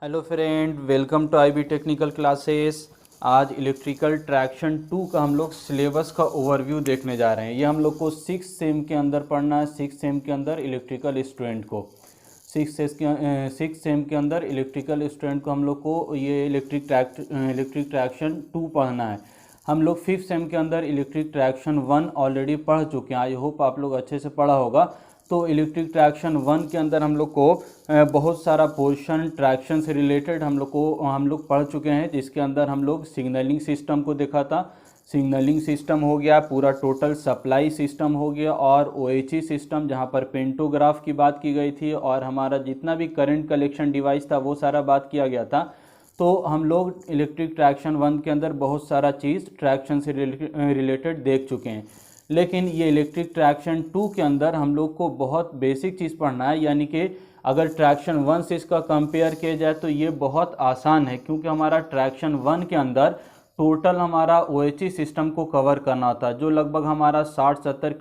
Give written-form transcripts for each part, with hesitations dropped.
Hello friend, welcome to IB technical classes. आज electrical traction 2 का हम लोग सिलेबस का ओवरव्यू देखने जा रहे हैं। ये हम लोग को 6 सेम के अंदर पढ़ना है। 6 सेम के अंदर इलेक्ट्रिकल स्टूडेंट को 6 सेम के अंदर इलेक्ट्रिकल स्टूडेंट को हम लोग को ये इलेक्ट्रिक ट्रैक्शन 2 पढ़ना है। हम लोग 5th सेम के अंदर इलेक्ट्रिक ट्रैक्शन 1 ऑलरेडी पढ़ चुके हैं। आई होप आप लोग अच्छे से पढ़ा होगा। तो इलेक्ट्रिक ट्रैक्शन 1 के अंदर हम लोग को बहुत सारा पोर्शन ट्रैक्शन से रिलेटेड हम लोग पढ़ चुके हैं, जिसके अंदर हम लोग सिग्नलिंग सिस्टम को देखा था। सिग्नलिंग सिस्टम हो गया, पूरा टोटल सप्लाई सिस्टम हो गया, और OHE सिस्टम जहां पर पेंटोग्राफ की बात की गई थी, और हमारा जितना भी करंट कलेक्शन डिवाइस था वो सारा बात किया गया था। तो हम लोग इलेक्ट्रिक ट्रैक्शन 1 के अंदर बहुत सारा चीज़ ट्रैक्शन से रिलेटेड देख चुके हैं। लेकिन ये इलेक्ट्रिक ट्रैक्शन 2 के अंदर हम लोग को बहुत बेसिक चीज़ पढ़ना है, यानी कि अगर ट्रैक्शन 1 से इसका कंपेयर किया जाए तो ये बहुत आसान है, क्योंकि हमारा ट्रैक्शन 1 के अंदर टोटल हमारा OHE सिस्टम को कवर करना था, जो लगभग हमारा 60-70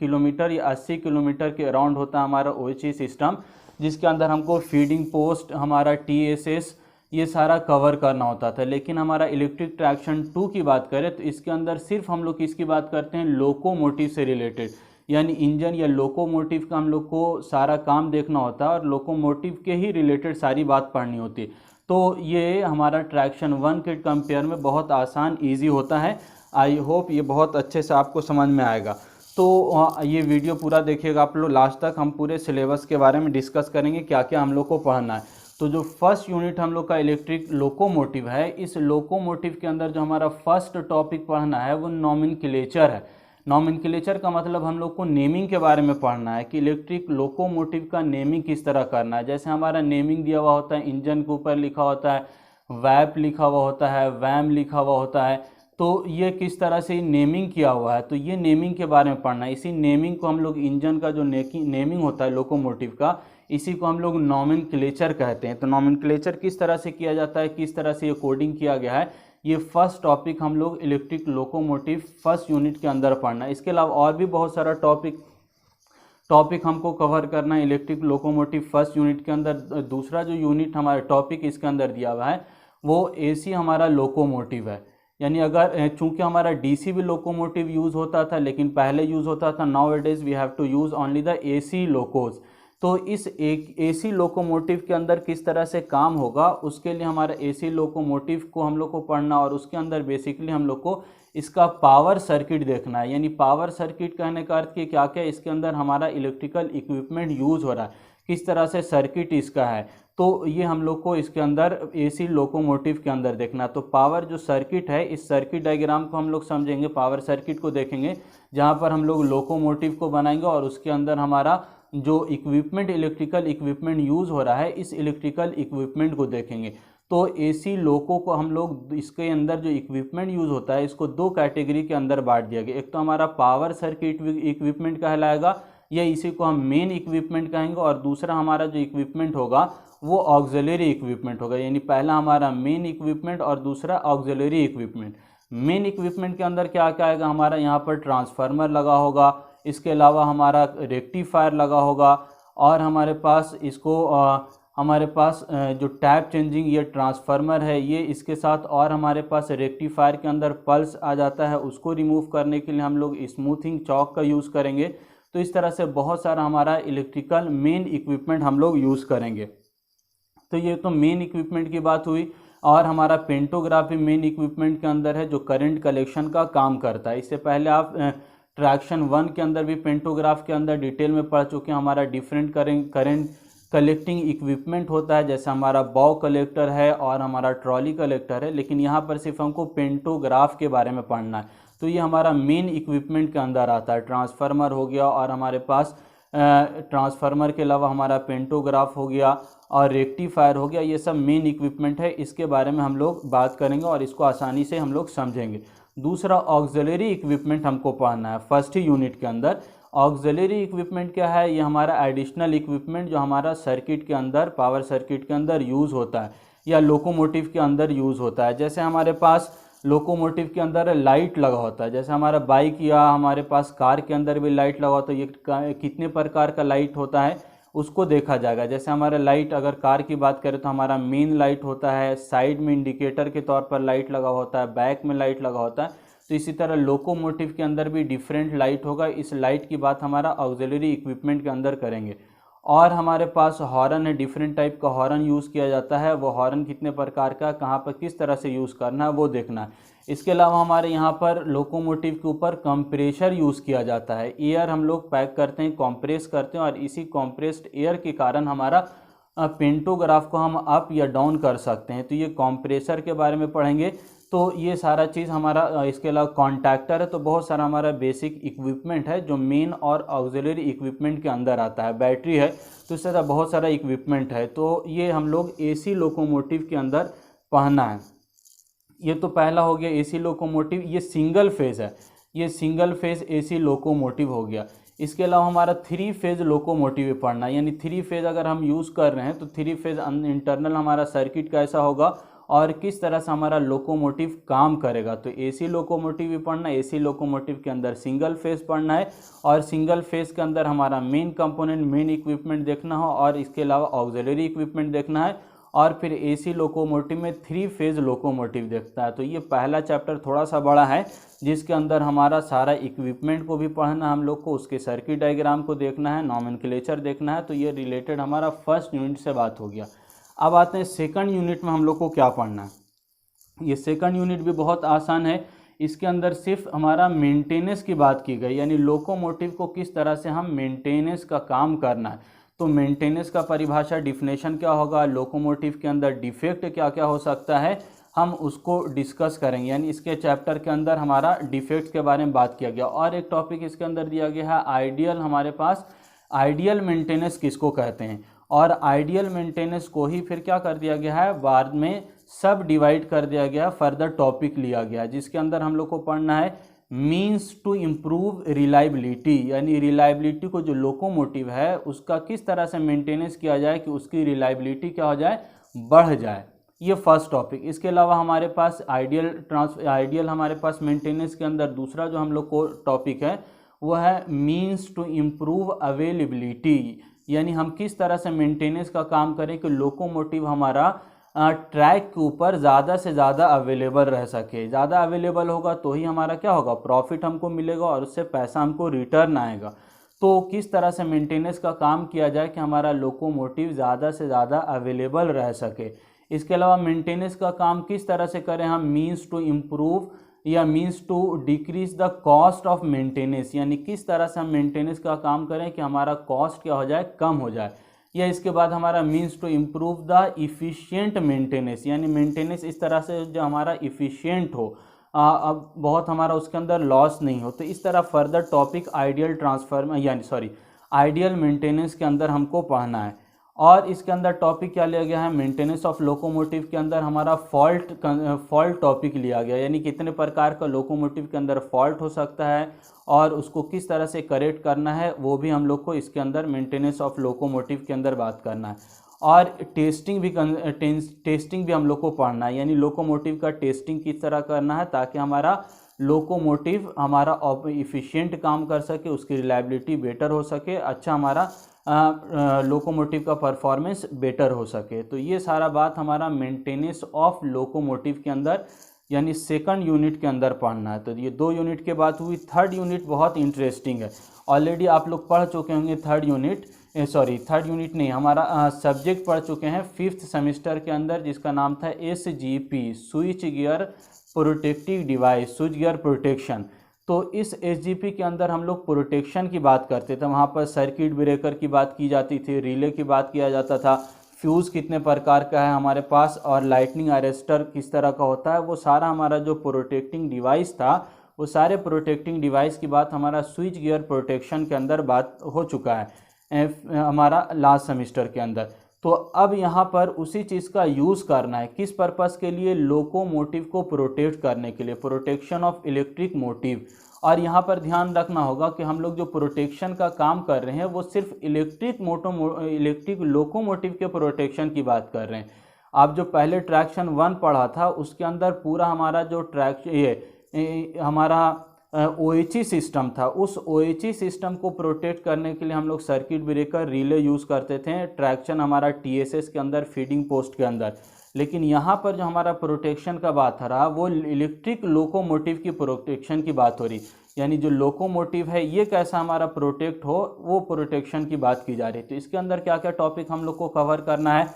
किलोमीटर या 80 किलोमीटर के अराउंड होता है हमारा OHE सिस्टम, जिसके अंदर हमको फीडिंग पोस्ट, हमारा TSS, ये सारा कवर करना होता था। लेकिन हमारा इलेक्ट्रिक ट्रैक्शन 2 की बात करें तो इसके अंदर सिर्फ हम लोग किसकी बात करते हैं, लोकोमोटिव से रिलेटेड, यानी इंजन या लोकोमोटिव का हम लोग को सारा काम देखना होता है और लोकोमोटिव के ही रिलेटेड सारी बात पढ़नी होती है। तो ये हमारा ट्रैक्शन 1 के कंपेयर में बहुत आसान ईजी होता है। आई होप ये बहुत अच्छे से आपको समझ में आएगा। तो ये वीडियो पूरा देखिएगा आप लोग लास्ट तक। हम पूरे सिलेबस के बारे में डिस्कस करेंगे, क्या क्या हम लोग को पढ़ना है। तो जो फर्स्ट यूनिट हम लोग का इलेक्ट्रिक लोकोमोटिव है, इस लोकोमोटिव के अंदर जो हमारा फर्स्ट टॉपिक पढ़ना है वो नॉमेनक्लेचर है। नॉमेनक्लेचर का मतलब हम लोग को नेमिंग के बारे में पढ़ना है कि इलेक्ट्रिक लोकोमोटिव का नेमिंग किस तरह करना है। जैसे हमारा नेमिंग दिया हुआ होता है, इंजन के ऊपर लिखा होता है वैप लिखा हुआ होता है, वैम लिखा हुआ होता है, तो ये किस तरह से नेमिंग किया हुआ है, तो ये नेमिंग के बारे में पढ़ना है। इसी नेमिंग को हम लोग, इंजन का जो नेमिंग होता है लोकोमोटिव का, इसी को हम लोग नॉमेनक्लेचर कहते हैं। तो नॉमेनक्लेचर किस तरह से किया जाता है, किस तरह से ये कोडिंग किया गया है, ये फर्स्ट टॉपिक हम लोग इलेक्ट्रिक लोकोमोटिव फर्स्ट यूनिट के अंदर पढ़ना है। इसके अलावा और भी बहुत सारा टॉपिक हमको कवर करना है इलेक्ट्रिक लोकोमोटिव फर्स्ट यूनिट के अंदर। दूसरा जो यूनिट हमारा टॉपिक इसके अंदर दिया हुआ है वो AC हमारा लोकोमोटिव है। यानी अगर चूंकि हमारा DC भी लोकोमोटिव यूज़ होता था, लेकिन पहले यूज़ होता था, nowadays we have to use only the AC locos. तो इस एक AC लोकोमोटिव के अंदर किस तरह से काम होगा, उसके लिए हमारा AC लोकोमोटिव को हम लोग को पढ़ना, और उसके अंदर बेसिकली हम लोग को इसका पावर सर्किट देखना है। यानी पावर सर्किट कहने का अर्थ कि क्या क्या इसके अंदर हमारा इलेक्ट्रिकल इक्विपमेंट यूज़ हो रहा है, किस तरह से सर्किट इसका है, तो ये हम लोग को इसके अंदर AC लोकोमोटिव के अंदर देखना है। तो पावर जो सर्किट है, इस सर्किट डायग्राम को हम लोग समझेंगे, पावर सर्किट को देखेंगे, जहाँ पर हम लोग लोकोमोटिव को बनाएंगे और उसके अंदर हमारा जो इक्विपमेंट, इलेक्ट्रिकल इक्विपमेंट यूज़ हो रहा है, इस इलेक्ट्रिकल इक्विपमेंट को देखेंगे। तो AC लोको को हम लोग, इसके अंदर जो इक्विपमेंट यूज़ होता है, इसको दो कैटेगरी के अंदर बांट दिया गया। एक तो हमारा पावर सर्किट इक्विपमेंट कहलाएगा, या इसी को हम मेन इक्विपमेंट कहेंगे, और दूसरा हमारा जो इक्विपमेंट होगा वो ऑक्सिलरी इक्विपमेंट होगा। यानी पहला हमारा मेन इक्विपमेंट और दूसरा ऑक्सिलरी इक्विपमेंट। मेन इक्विपमेंट के अंदर क्या क्या आएगा, हमारा यहाँ पर ट्रांसफार्मर लगा होगा, इसके अलावा हमारा रेक्टिफायर लगा होगा, और हमारे पास जो टैप चेंजिंग ये ट्रांसफार्मर है ये, इसके साथ और हमारे पास रेक्टिफायर के अंदर पल्स आ जाता है, उसको रिमूव करने के लिए हम लोग स्मूथिंग चॉक का यूज़ करेंगे। तो इस तरह से बहुत सारा हमारा इलेक्ट्रिकल मेन इक्विपमेंट हम लोग यूज़ करेंगे। तो ये तो मेन इक्विपमेंट की बात हुई। और हमारा पेंटोग्राफ भी मेन इक्विपमेंट के अंदर है, जो करंट कलेक्शन का काम करता है। इससे पहले आप ट्रैक्शन 1 के अंदर भी पेंटोग्राफ के अंदर डिटेल में पढ़ चुके हैं। हमारा डिफरेंट करंट कलेक्टिंग इक्विपमेंट होता है, जैसे हमारा बॉ कलेक्टर है और हमारा ट्रॉली कलेक्टर है, लेकिन यहाँ पर सिर्फ हमको पेंटोग्राफ के बारे में पढ़ना है। तो ये हमारा मेन इक्विपमेंट के अंदर आता है। ट्रांसफार्मर हो गया, और हमारे पास ट्रांसफार्मर के अलावा हमारा पेंटोग्राफ हो गया और रेक्टिफायर हो गया, ये सब मेन इक्विपमेंट है। इसके बारे में हम लोग बात करेंगे और इसको आसानी से हम लोग समझेंगे। दूसरा ऑक्सिलरी इक्विपमेंट हमको पढ़ना है फर्स्ट ही यूनिट के अंदर। ऑक्सिलरी इक्विपमेंट क्या है, ये हमारा एडिशनल इक्विपमेंट जो हमारा सर्किट के अंदर, पावर सर्किट के अंदर यूज़ होता है या लोकोमोटिव के अंदर यूज़ होता है। जैसे हमारे पास लोकोमोटिव के अंदर लाइट लगा होता है, जैसे हमारा बाइक या हमारे पास कार के अंदर भी लाइट लगा होता है। ये कितने प्रकार का लाइट होता है, उसको देखा जाएगा। जैसे हमारा लाइट, अगर कार की बात करें तो हमारा मेन लाइट होता है, साइड में इंडिकेटर के तौर पर लाइट लगा होता है, बैक में लाइट लगा होता है। तो इसी तरह लोकोमोटिव के अंदर भी डिफरेंट लाइट होगा। इस लाइट की बात हमारा ऑक्सिलरी इक्विपमेंट के अंदर करेंगे। और हमारे पास हॉर्न है, डिफरेंट टाइप का हॉर्न यूज़ किया जाता है। वो हॉर्न कितने प्रकार का, कहाँ पर किस तरह से यूज़ करना है वो देखना है। इसके अलावा हमारे यहाँ पर लोकोमोटिव के ऊपर कंप्रेशर यूज़ किया जाता है। एयर हम लोग पैक करते हैं, कंप्रेस करते हैं, और इसी कंप्रेस्ड एयर के कारण हमारा पेंटोग्राफ को हम अप या डाउन कर सकते हैं। तो ये कंप्रेसर के बारे में पढ़ेंगे। तो ये सारा चीज़ हमारा, इसके अलावा कॉन्टैक्टर है। तो बहुत सारा हमारा बेसिक इक्विपमेंट है जो मेन और ऑक्सिलरी इक्विपमेंट के अंदर आता है। बैटरी है, तो इस तरह बहुत सारा इक्विपमेंट है। तो ये हम लोग एसी लोकोमोटिव के अंदर पढ़ना है। ये तो पहला हो गया एसी लोकोमोटिव। ये सिंगल फेज़ है, ये सिंगल फेज़ एसी लोकोमोटिव हो गया। इसके अलावा हमारा 3 फेज़ लोकोमोटिव पढ़ना है। यानी 3 फेज़ अगर हम यूज़ कर रहे हैं तो 3 फेज़ इंटरनल हमारा सर्किट कैसा होगा और किस तरह से हमारा लोकोमोटिव काम करेगा। तो एसी लोकोमोटिव भी पढ़ना है। एसी लोकोमोटिव के अंदर सिंगल फेज़ पढ़ना है, और सिंगल फेज़ के अंदर हमारा मेन कंपोनेंट, मेन इक्विपमेंट देखना हो, और इसके अलावा ऑक्सिलरी इक्विपमेंट देखना है। और फिर एसी लोकोमोटिव में 3 फेज़ लोकोमोटिव देखता है। तो ये पहला चैप्टर थोड़ा सा बड़ा है, जिसके अंदर हमारा सारा इक्विपमेंट को भी पढ़ना है हम लोग को, उसके सर्किट डायग्राम को देखना है, नॉमेनक्लेचर देखना है। तो ये रिलेटेड हमारा फर्स्ट यूनिट से बात हो गया। अब आते हैं सेकंड यूनिट में हम लोग को क्या पढ़ना है। ये सेकंड यूनिट भी बहुत आसान है। इसके अंदर सिर्फ हमारा मेंटेनेंस की बात की गई, यानी लोकोमोटिव को किस तरह से हम मेंटेनेंस का काम करना है। तो मेंटेनेंस का परिभाषा, डिफिनेशन क्या होगा, लोकोमोटिव के अंदर डिफेक्ट क्या क्या हो सकता है, हम उसको डिस्कस करेंगे। यानी इसके चैप्टर के अंदर हमारा डिफेक्ट के बारे में बात किया गया। और एक टॉपिक इसके अंदर दिया गया है आइडियल, हमारे पास आइडियल मेंटेनेंस किसको कहते हैं। और आइडियल मेंटेनेंस को ही फिर क्या कर दिया गया है, बाद में सब डिवाइड कर दिया गया, फर्दर टॉपिक लिया गया, जिसके अंदर हम लोग को पढ़ना है मीन्स टू इम्प्रूव रिलायबिलिटी। यानी रिलायबिलिटी को जो लोकोमोटिव है उसका किस तरह से मेंटेनेंस किया जाए कि उसकी रिलायबिलिटी क्या हो जाए, बढ़ जाए। ये फर्स्ट टॉपिक। इसके अलावा हमारे पास आइडियल हमारे पास मेंटेनेंस के अंदर दूसरा जो हम लोग को टॉपिक है वो है मीन्स टू इम्प्रूव अवेलेबिलिटी। यानी हम किस तरह से मेंटेनेंस का काम करें कि लोकोमोटिव हमारा ट्रैक के ऊपर ज़्यादा से ज़्यादा अवेलेबल रह सके। ज़्यादा अवेलेबल होगा तो ही हमारा क्या होगा, प्रॉफिट हमको मिलेगा और उससे पैसा हमको रिटर्न आएगा। तो किस तरह से मेंटेनेंस का काम किया जाए कि हमारा लोकोमोटिव ज़्यादा से ज़्यादा अवेलेबल रह सके। इसके अलावा मेंटेनेंस का काम किस तरह से करें हम, मीन्स टू इम्प्रूव या means to decrease the cost of maintenance. यानी किस तरह से हम मेंटेनेंस का काम करें कि हमारा कॉस्ट क्या हो जाए, कम हो जाए। या इसके बाद हमारा means to improve the efficient maintenance. यानी मेंटेनेंस इस तरह से जो हमारा इफ़िशिएंट हो, अब बहुत हमारा उसके अंदर लॉस नहीं हो। तो इस तरह फर्दर टॉपिक आइडियल मेंटेनेंस के अंदर हमको पढ़ना है। और इसके अंदर टॉपिक क्या लिया गया है, मेंटेनेंस ऑफ लोकोमोटिव के अंदर हमारा फॉल्ट टॉपिक लिया गया। यानी कितने प्रकार का लोकोमोटिव के अंदर फॉल्ट हो सकता है और उसको किस तरह से करेक्ट करना है, वो भी हम लोग को इसके अंदर मेंटेनेंस ऑफ लोकोमोटिव के अंदर बात करना है। और टेस्टिंग भी हम लोग को पढ़ना है। यानी लोकोमोटिव का टेस्टिंग किस तरह करना है ताकि हमारा लोकोमोटिव हमारा इफ़िशिएंट काम कर सके, उसकी रिलायबिलिटी बेटर हो सके, अच्छा हमारा लोकोमोटिव का परफॉर्मेंस बेटर हो सके। तो ये सारा बात हमारा मेंटेनेंस ऑफ लोकोमोटिव के अंदर यानी सेकंड यूनिट के अंदर पढ़ना है। तो ये 2 यूनिट के बात हुई। थर्ड यूनिट बहुत इंटरेस्टिंग है, ऑलरेडी आप लोग पढ़ चुके होंगे। थर्ड यूनिट नहीं, हमारा सब्जेक्ट पढ़ चुके हैं 5th सेमेस्टर के अंदर, जिसका नाम था SGP, switch gear protective device, switch gear protection. तो इस SGP के अंदर हम लोग प्रोटेक्शन की बात करते थे। वहाँ पर सर्किट ब्रेकर की बात की जाती थी, रिले की बात किया जाता था, फ्यूज़ कितने प्रकार का है हमारे पास, और लाइटनिंग अरेस्टर किस तरह का होता है। वो सारा हमारा जो प्रोटेक्टिंग डिवाइस था, वो सारे प्रोटेक्टिंग डिवाइस की बात हमारा स्विच गियर प्रोटेक्शन के अंदर बात हो चुका है हमारा लास्ट सेमेस्टर के अंदर। तो अब यहाँ पर उसी चीज़ का यूज़ करना है, किस पर्पज़ के लिए, लोकोमोटिव को प्रोटेक्ट करने के लिए, प्रोटेक्शन ऑफ इलेक्ट्रिक मोटिव। और यहाँ पर ध्यान रखना होगा कि हम लोग जो प्रोटेक्शन का काम कर रहे हैं वो सिर्फ इलेक्ट्रिक लोकोमोटिव के प्रोटेक्शन की बात कर रहे हैं। आप जो पहले ट्रैक्शन 1 पढ़ा था उसके अंदर पूरा हमारा जो हमारा OHE सिस्टम था, उस OHE सिस्टम को प्रोटेक्ट करने के लिए हम लोग सर्किट ब्रेकर रिले यूज़ करते थे, ट्रैक्शन हमारा TSS के अंदर, फीडिंग पोस्ट के अंदर। लेकिन यहाँ पर जो हमारा प्रोटेक्शन का बात रहा वो इलेक्ट्रिक लोकोमोटिव की प्रोटेक्शन की बात हो रही, यानी जो लोकोमोटिव है ये कैसा हमारा प्रोटेक्ट हो, वो प्रोटेक्शन की बात की जा रही। तो इसके अंदर क्या क्या टॉपिक हम लोग को कवर करना है।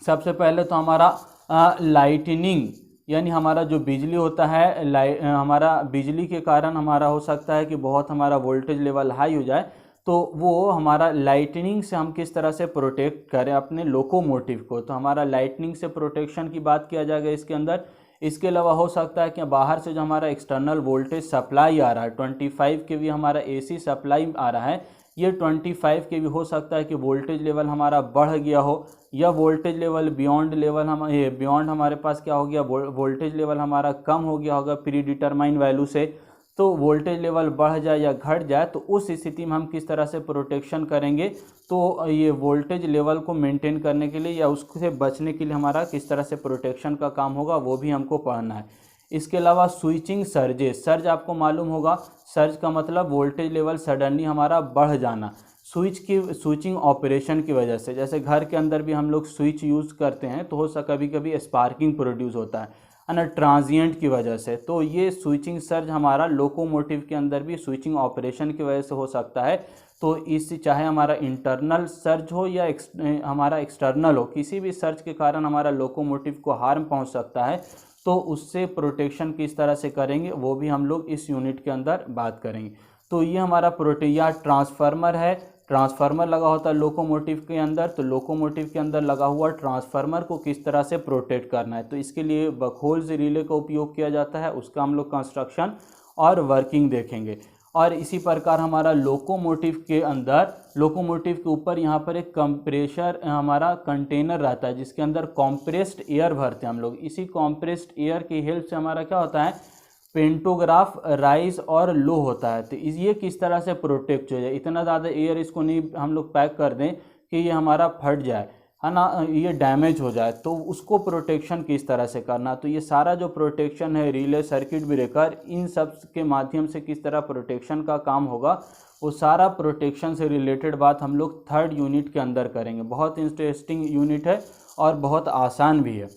सबसे पहले तो हमारा लाइटनिंग, यानी हमारा जो बिजली होता है, हमारा बिजली के कारण हमारा हो सकता है कि बहुत हमारा वोल्टेज लेवल हाई हो जाए, तो वो हमारा लाइटनिंग से हम किस तरह से प्रोटेक्ट करें अपने लोकोमोटिव को। तो हमारा लाइटनिंग से प्रोटेक्शन की बात किया जाएगा इसके अंदर। इसके अलावा हो सकता है कि बाहर से जो हमारा एक्सटर्नल वोल्टेज सप्लाई आ रहा है, 25 के भी हमारा AC सप्लाई आ रहा है, ये 25 के भी हो सकता है कि वोल्टेज लेवल हमारा बढ़ गया हो, या वोल्टेज लेवल बियॉन्ड हमारे पास क्या हो गया, वोल्टेज लेवल हमारा कम हो गया होगा प्री डिटरमाइन वैल्यू से। तो वोल्टेज लेवल बढ़ जाए या घट जाए तो उस स्थिति में हम किस तरह से प्रोटेक्शन करेंगे। तो ये वोल्टेज लेवल को मेंटेन करने के लिए या उससे बचने के लिए हमारा किस तरह से प्रोटेक्शन का काम होगा, वो भी हमको पढ़ना है। इसके अलावा स्विचिंग सर्जेस, सर्ज आपको मालूम होगा, सर्ज का मतलब वोल्टेज लेवल सडनली हमारा बढ़ जाना स्विचिंग ऑपरेशन की वजह से। जैसे घर के अंदर भी हम लोग स्विच यूज़ करते हैं तो कभी कभी स्पार्किंग प्रोड्यूस होता है ना, ट्रांजिएंट की वजह से। तो ये स्विचिंग सर्ज हमारा लोकोमोटिव के अंदर भी स्विचिंग ऑपरेशन की वजह से हो सकता है। तो इस चाहे हमारा इंटरनल सर्ज हो या हमारा एक्सटर्नल हो, किसी भी सर्ज के कारण हमारा लोकोमोटिव को हार्म पहुंच सकता है। तो उससे प्रोटेक्शन किस तरह से करेंगे वो भी हम लोग इस यूनिट के अंदर बात करेंगे। तो ये हमारा या ट्रांसफार्मर है, ट्रांसफार्मर लगा होता है लोकोमोटिव के अंदर, तो लोकोमोटिव के अंदर लगा हुआ ट्रांसफार्मर को किस तरह से प्रोटेक्ट करना है। तो इसके लिए बकहोल्स रिले का उपयोग किया जाता है, उसका हम लोग कंस्ट्रक्शन और वर्किंग देखेंगे। और इसी प्रकार हमारा लोकोमोटिव के अंदर, लोकोमोटिव के ऊपर यहाँ पर एक कंप्रेशर हमारा कंटेनर रहता है जिसके अंदर कॉम्प्रेस्ड एयर भरते हैं हम लोग। इसी कॉम्प्रेस्ड एयर की हेल्प से हमारा क्या होता है, पेंटोग्राफ राइज और लो होता है। तो ये किस तरह से प्रोटेक्ट हो जाए, इतना ज़्यादा एयर इसको नहीं हम लोग पैक कर दें कि ये हमारा फट जाए, है ना, ये डैमेज हो जाए, तो उसको प्रोटेक्शन किस तरह से करना। तो ये सारा जो प्रोटेक्शन है, रिले, सर्किट ब्रेकर, इन सब के माध्यम से किस तरह प्रोटेक्शन का काम होगा, वो सारा प्रोटेक्शन से रिलेटेड बात हम लोग थर्ड यूनिट के अंदर करेंगे। बहुत इंटरेस्टिंग यूनिट है और बहुत आसान भी है।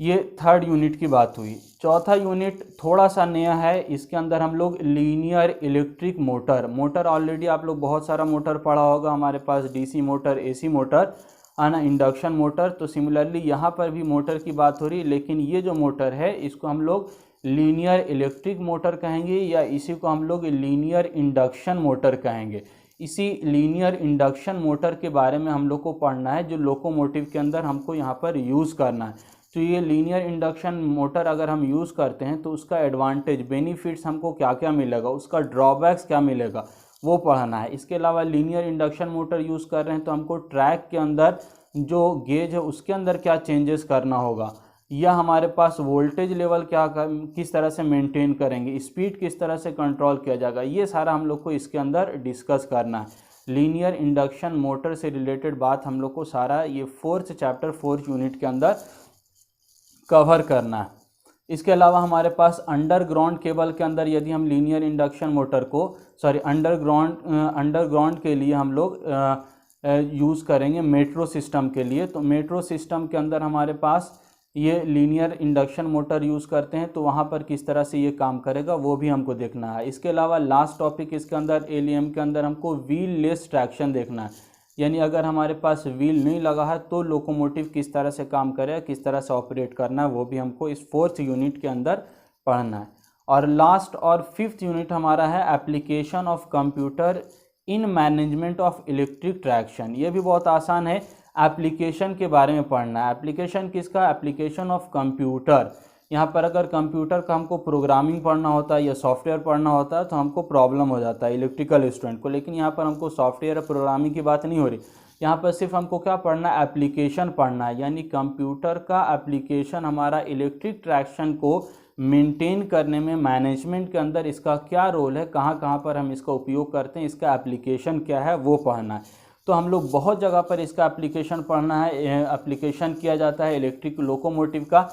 ये थर्ड यूनिट की बात हुई। चौथा यूनिट थोड़ा सा नया है, इसके अंदर हम लोग लीनियर इलेक्ट्रिक मोटर ऑलरेडी आप लोग बहुत सारा मोटर पढ़ा होगा, हमारे पास DC मोटर, AC मोटर, आना इंडक्शन मोटर। तो सिमिलरली यहाँ पर भी मोटर की बात हो रही है, लेकिन ये जो मोटर है इसको हम लोग लीनियर इलेक्ट्रिक मोटर कहेंगे, या इसी को हम लोग लीनियर इंडक्शन मोटर कहेंगे। इसी लीनियर इंडक्शन मोटर के बारे में हम लोग को पढ़ना है, जो लोकोमोटिव के अंदर हमको यहाँ पर यूज़ करना है। तो ये लीनियर इंडक्शन मोटर अगर हम यूज़ करते हैं तो उसका एडवांटेज, बेनिफिट्स हमको क्या क्या मिलेगा, उसका ड्रॉबैक्स क्या मिलेगा, वो पढ़ना है। इसके अलावा लीनियर इंडक्शन मोटर यूज़ कर रहे हैं तो हमको ट्रैक के अंदर जो गेज है उसके अंदर क्या चेंजेस करना होगा, या हमारे पास वोल्टेज लेवल किस तरह से मेंटेन करेंगे, स्पीड किस तरह से कंट्रोल किया जाएगा, ये सारा हम लोग को इसके अंदर डिस्कस करना है। लीनियर इंडक्शन मोटर से रिलेटेड बात हम लोग को सारा ये फोर्थ चैप्टर 4th यूनिट के अंदर कवर करना है। इसके अलावा हमारे पास अंडरग्राउंड केबल के अंदर यदि हम लीनियर इंडक्शन मोटर को अंडरग्राउंड के लिए हम लोग यूज़ करेंगे मेट्रो सिस्टम के लिए, तो मेट्रो सिस्टम के अंदर हमारे पास ये लीनियर इंडक्शन मोटर यूज़ करते हैं, तो वहाँ पर किस तरह से ये काम करेगा वो भी हमको देखना है। इसके अलावा लास्ट टॉपिक इसके अंदर LEM के अंदर हमको व्हील लेस ट्रैक्शन देखना है, यानी अगर हमारे पास व्हील नहीं लगा है तो लोकोमोटिव किस तरह से काम करेगा, किस तरह से ऑपरेट करना है, वो भी हमको इस 4th यूनिट के अंदर पढ़ना है। और लास्ट और 5th यूनिट हमारा है application of computer in management of electric traction. ये भी बहुत आसान है, एप्लीकेशन के बारे में पढ़ना है। एप्लीकेशन किसका, एप्लीकेशन ऑफ कंप्यूटर। यहाँ पर अगर कंप्यूटर का हमको प्रोग्रामिंग पढ़ना होता है या सॉफ्टवेयर पढ़ना होता है तो हमको प्रॉब्लम हो जाता है इलेक्ट्रिकल स्टूडेंट को, लेकिन यहाँ पर हमको सॉफ्टवेयर प्रोग्रामिंग की बात नहीं हो रही, यहाँ पर सिर्फ हमको क्या पढ़ना है, एप्लीकेशन पढ़ना है। यानी कंप्यूटर का एप्लीकेशन हमारा इलेक्ट्रिक ट्रैक्शन को मेंटेन करने में, मैनेजमेंट के अंदर इसका क्या रोल है, कहाँ कहाँ पर हम इसका उपयोग करते हैं, इसका एप्लीकेशन क्या है वो पढ़ना है। तो हम लोग बहुत जगह पर इसका एप्लीकेशन पढ़ना है, एप्लीकेशन किया जाता है इलेक्ट्रिक लोकोमोटिव का।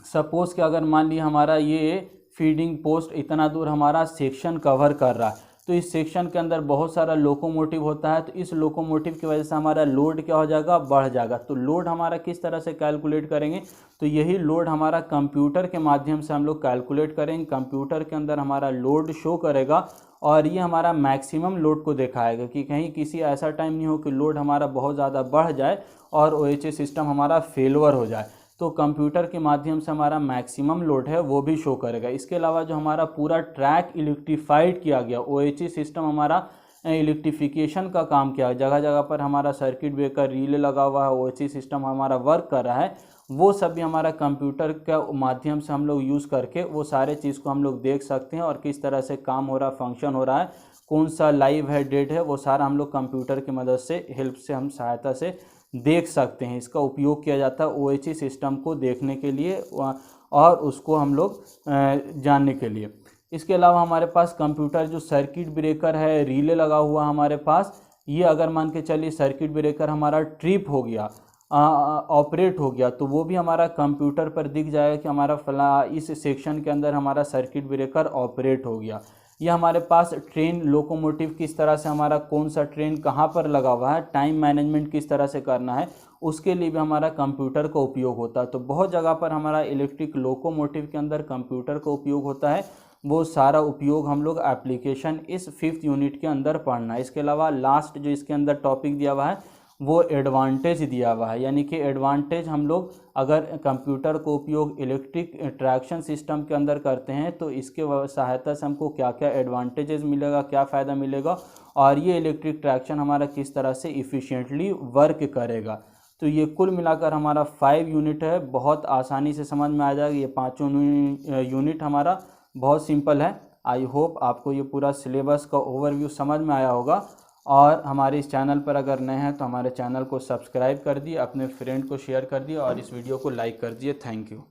सपोज़ कि अगर मान लिया हमारा ये फीडिंग पोस्ट इतना दूर हमारा सेक्शन कवर कर रहा है। तो इस सेक्शन के अंदर बहुत सारा लोकोमोटिव होता है, तो इस लोकोमोटिव की वजह से हमारा लोड क्या हो जाएगा, बढ़ जाएगा। तो लोड हमारा किस तरह से कैलकुलेट करेंगे, तो यही लोड हमारा कंप्यूटर के माध्यम से हम लोग कैलकुलेट करेंगे। कंप्यूटर के अंदर हमारा लोड शो करेगा और ये हमारा मैक्सिमम लोड को दिखाएगा कि कहीं किसी ऐसा टाइम नहीं हो कि लोड हमारा बहुत ज़्यादा बढ़ जाए और OHA सिस्टम हमारा फेलवर हो जाए। तो कंप्यूटर के माध्यम से हमारा मैक्सिमम लोड है वो भी शो करेगा। इसके अलावा जो हमारा पूरा ट्रैक इलेक्ट्रीफाइड किया गया, OHA सिस्टम हमारा इलेक्ट्रिफिकेशन का काम किया, जगह जगह पर हमारा सर्किट ब्रेकर, रिले लगा हुआ है, OHA सिस्टम हमारा वर्क कर रहा है, वो सब भी हमारा कंप्यूटर के माध्यम से हम लोग यूज़ करके वो सारे चीज़ को हम लोग देख सकते हैं और किस तरह से काम हो रहा है, फंक्शन हो रहा है, कौन सा लाइव है, डेड है, वो सारा हम लोग कंप्यूटर की मदद से, हेल्प से, हम सहायता से देख सकते हैं। इसका उपयोग किया जाता है OHA सिस्टम को देखने के लिए और उसको हम लोग जानने के लिए। इसके अलावा हमारे पास कंप्यूटर जो सर्किट ब्रेकर है, रिले लगा हुआ हमारे पास, ये अगर मान के चलिए सर्किट ब्रेकर हमारा ट्रिप हो गया, ऑपरेट हो गया, तो वो भी हमारा कंप्यूटर पर दिख जाएगा कि हमारा फला इस सेक्शन के अंदर हमारा सर्किट ब्रेकर ऑपरेट हो गया। यह हमारे पास ट्रेन लोकोमोटिव किस तरह से, हमारा कौन सा ट्रेन कहाँ पर लगा हुआ है, टाइम मैनेजमेंट किस तरह से करना है, उसके लिए भी हमारा कंप्यूटर का उपयोग होता है। तो बहुत जगह पर हमारा इलेक्ट्रिक लोकोमोटिव के अंदर कंप्यूटर का उपयोग होता है। वो सारा उपयोग हम लोग एप्लीकेशन इस 5th यूनिट के अंदर पढ़ना है। इसके अलावा लास्ट जो इसके अंदर टॉपिक दिया हुआ है वो एडवांटेज दिया हुआ है, यानी कि एडवांटेज हम लोग अगर कंप्यूटर को उपयोग इलेक्ट्रिक ट्रैक्शन सिस्टम के अंदर करते हैं तो इसके सहायता से हमको क्या क्या एडवांटेजेस मिलेगा, क्या फ़ायदा मिलेगा और ये इलेक्ट्रिक ट्रैक्शन हमारा किस तरह से इफ़िशिएंटली वर्क करेगा। तो ये कुल मिलाकर हमारा 5 यूनिट है, बहुत आसानी से समझ में आ जाएगा। ये 5 यूनिट हमारा बहुत सिंपल है। आई होप आपको ये पूरा सिलेबस का ओवरव्यू समझ में आया होगा। और हमारे इस चैनल पर अगर नए हैं तो हमारे चैनल को सब्सक्राइब कर दिए, अपने फ्रेंड को शेयर कर दिए और इस वीडियो को लाइक कर दिए। Thank you.